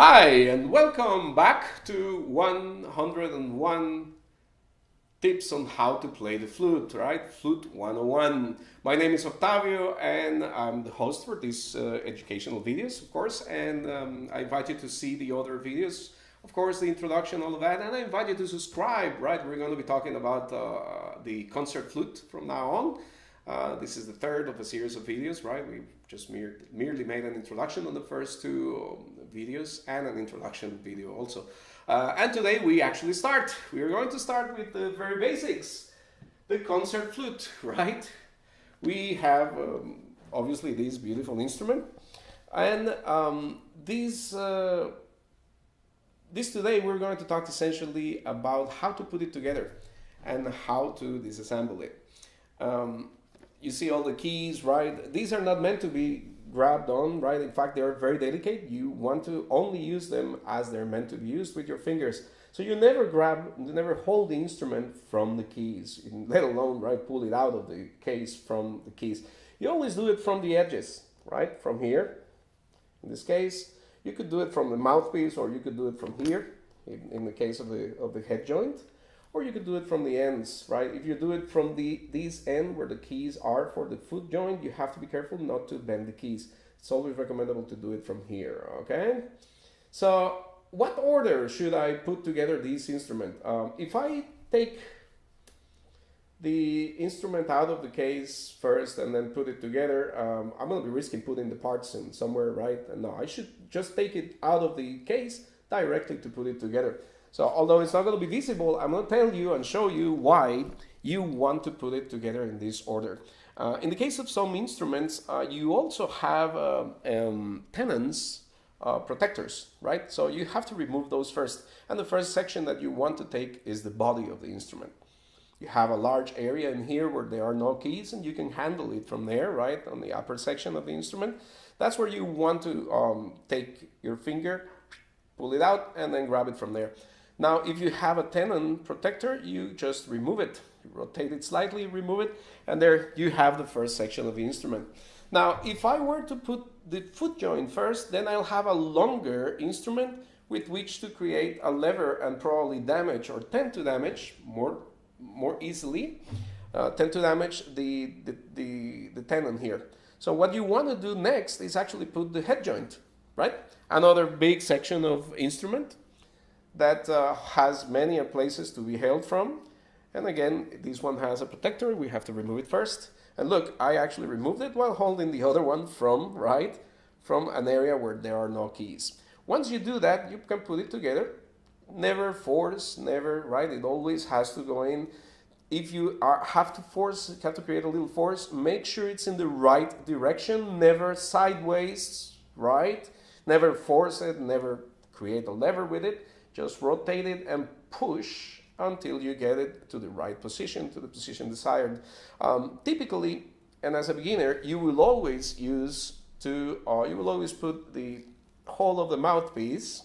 Hi, and welcome back to 101 tips on how to play the flute, right? Flute 101. My name is Octavio, and I'm the host for these educational videos, of course. And I invite you to see the other videos, of course, the introduction, all of that. And I invite you to subscribe, right? We're going to be talking about the concert flute from now on. This is the third of a series of videos, right? We just merely made an introduction on the first two videos and an introduction video also. And today we actually start. We are going to start with the very basics, the concert flute, right? We have obviously this beautiful instrument, and this today we're going to talk essentially about how to put it together and how to disassemble it. You see all the keys, right? These are not meant to be grabbed on, right? In fact, they are very delicate. You want to only use them as they're meant to be used with your fingers. So you never hold the instrument from the keys, let alone, right, pull it out of the case from the keys. You always do it from the edges, right? From here. In this case, you could do it from the mouthpiece, or you could do it from here, in the case of the head joint. Or you could do it from the ends, right? If you do it from this end where the keys are for the foot joint, you have to be careful not to bend the keys. It's always recommendable to do it from here, okay? So what order should I put together this instrument? If I take the instrument out of the case first and then put it together, I'm going to be risking putting the parts in somewhere, right? No, I should just take it out of the case directly to put it together. So although it's not going to be visible, I'm going to tell you and show you why you want to put it together in this order. In the case of some instruments, you also have tenons, protectors, right? So you have to remove those first. And the first section that you want to take is the body of the instrument. You have a large area in here where there are no keys, and you can handle it from there, right, on the upper section of the instrument. That's where you want to take your finger, pull it out, and then grab it from there. Now, if you have a tenon protector, you just remove it. You rotate it slightly, remove it, and there you have the first section of the instrument. Now, if I were to put the foot joint first, then I'll have a longer instrument with which to create a lever and probably damage or tend to damage more easily, tend to damage the tenon here. So what you want to do next is actually put the head joint, right? Another big section of instrument that has many places to be held from. And again, this one has a protector. We have to remove it first. And look, I actually removed it while holding the other one from an area where there are no keys. Once you do that, you can put it together. Never force, never, right? It always has to go in. If you have to create a little force, make sure it's in the right direction, never sideways, right? Never force it, never create a lever with it. Just rotate it and push until you get it to the right position, to the position desired. Typically, and as a beginner, you will always put the hole of the mouthpiece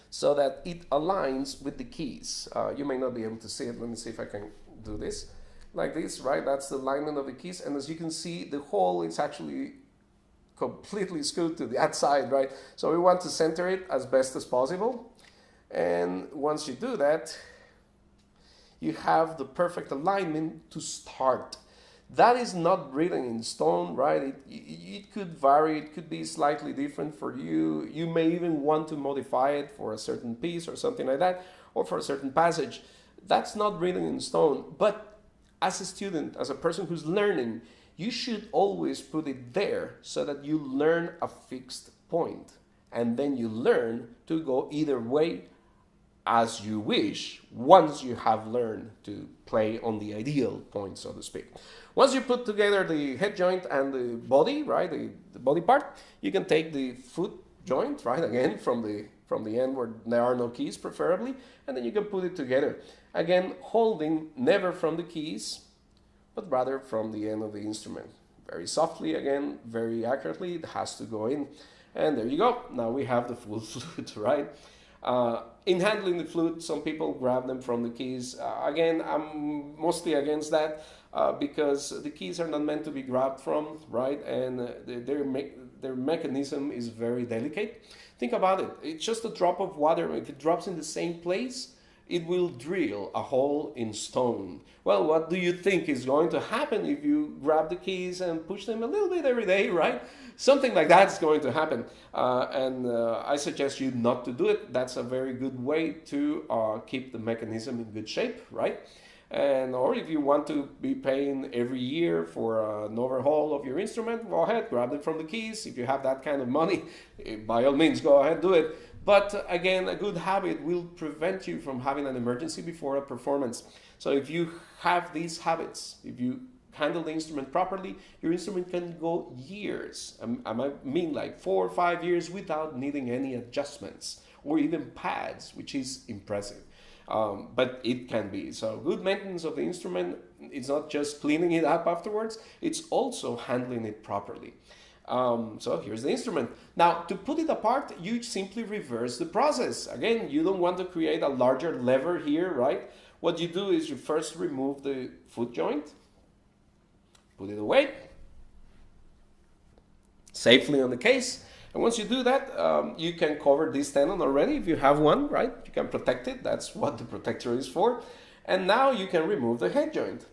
so that it aligns with the keys. You may not be able to see it. Let me see if I can do this. Like this, right? That's the alignment of the keys. And as you can see, the hole is actually completely screwed to the outside, right? So we want to center it as best as possible. And once you do that, you have the perfect alignment to start. That is not written in stone, right? It could vary. It could be slightly different for you. You may even want to modify it for a certain piece or something like that, or for a certain passage. That's not written in stone. But as a student, as a person who's learning, you should always put it there so that you learn a fixed point. And then you learn to go either way as you wish once you have learned to play on the ideal point, so to speak. Once you put together the head joint and the body, right, the body part, you can take the foot joint, right, again from the end where there are no keys preferably, and then you can put it together. Again, holding never from the keys, but rather from the end of the instrument. Very softly, again, very accurately, it has to go in. And there you go. Now we have the full flute, right? In handling the flute, some people grab them from the keys. Again, I'm mostly against that. because the keys are not meant to be grabbed from, right? And their mechanism is very delicate. Think about it. It's just a drop of water. If it drops in the same place, it will drill a hole in stone. Well, what do you think is going to happen if you grab the keys and push them a little bit every day, right? Something like that's going to happen. And I suggest you not to do it. That's a very good way to keep the mechanism in good shape, right? And or if you want to be paying every year for an overhaul of your instrument, go ahead, grab it from the keys. If you have that kind of money, by all means, go ahead, do it. But again, a good habit will prevent you from having an emergency before a performance. So if you have these habits, if you handle the instrument properly, your instrument can go years. I mean like 4 or 5 years without needing any adjustments or even pads, which is impressive. But it can be. So good maintenance of the instrument, it's not just cleaning it up afterwards, it's also handling it properly. So here's the instrument. Now, to put it apart, you simply reverse the process. Again, you don't want to create a larger lever here, right? What you do is you first remove the foot joint, put it away, safely on the case. And once you do that, you can cover this tenon already if you have one, right? You can protect it. That's what the protector is for. And now you can remove the head joint.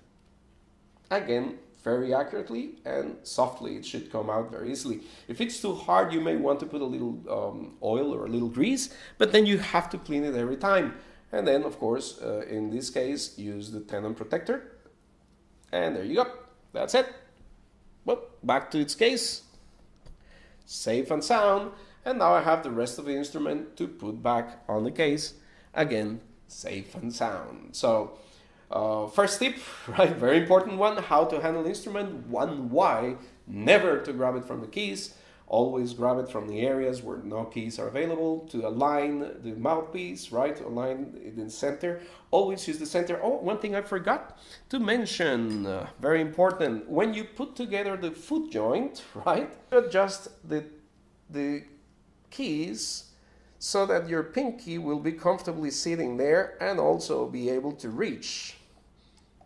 Again, very accurately and softly. It should come out very easily. If it's too hard, you may want to put a little oil or a little grease, but then you have to clean it every time. And then, of course, in this case, use the tenon protector. And there you go. That's it. Well, back to its case. Safe and sound. And now I have the rest of the instrument to put back on the case. Again, safe and sound. So, first tip, right, very important one, how to handle the instrument. One, why, never to grab it from the keys. Always grab it from the areas where no keys are available. To align the mouthpiece, right, align it in the center. Always use the center. Oh, one thing I forgot to mention, very important, when you put together the foot joint, right, adjust the keys so that your pinky will be comfortably sitting there and also be able to reach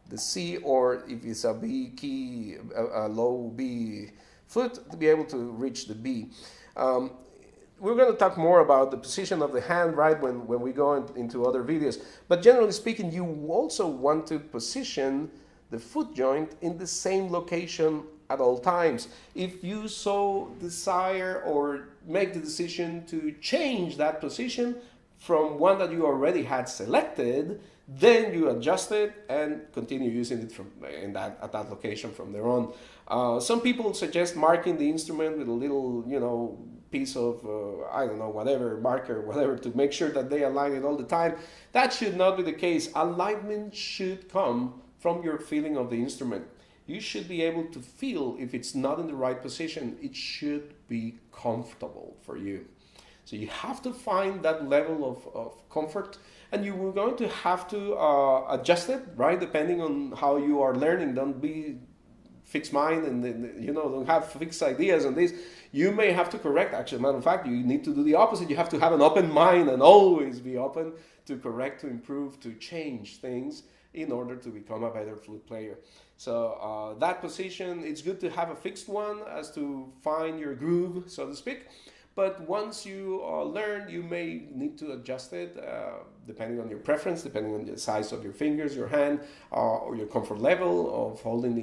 the C, or if it's a B key, a low B flute, to be able to reach the B. We're going to talk more about the position of the hand, right, when we go into other videos. But generally speaking, you also want to position the foot joint in the same location at all times. If you so desire or make the decision to change that position from one that you already had selected, then you adjust it and continue using it at that location from there on. Some people suggest marking the instrument with a little, piece of, I don't know, whatever, marker, whatever, to make sure that they align it all the time. That should not be the case. Alignment should come from your feeling of the instrument. You should be able to feel if it's not in the right position. It should be comfortable for you. So you have to find that level of comfort, and you are going to have to adjust it, right, depending on how you are learning. Don't be fixed mind and don't have fixed ideas on this. You may have to correct. Actually, matter of fact, you need to do the opposite. You have to have an open mind and always be open to correct, to improve, to change things in order to become a better flute player. So that position, it's good to have a fixed one as to find your groove, so to speak. But once you learn, you may need to adjust it depending on your preference, depending on the size of your fingers, your hand, or your comfort level of holding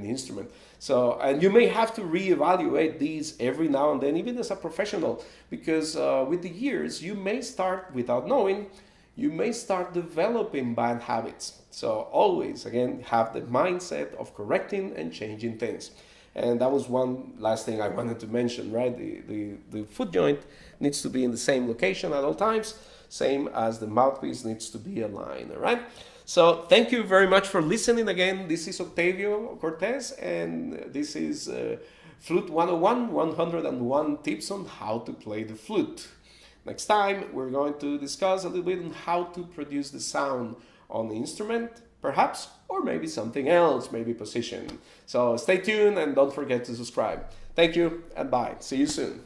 the instrument. So, and you may have to reevaluate these every now and then, even as a professional, because with the years, you may start, without knowing, you may start developing bad habits. So always, again, have the mindset of correcting and changing things. And that was one last thing I wanted to mention, right? The foot joint needs to be in the same location at all times, same as the mouthpiece needs to be aligned, all right? So thank you very much for listening again. This is Octavio Cortez, and this is Flute 101, 101 tips on how to play the flute. Next time, we're going to discuss a little bit on how to produce the sound on the instrument, perhaps, or maybe something else, maybe position. So stay tuned and don't forget to subscribe. Thank you and bye. See you soon.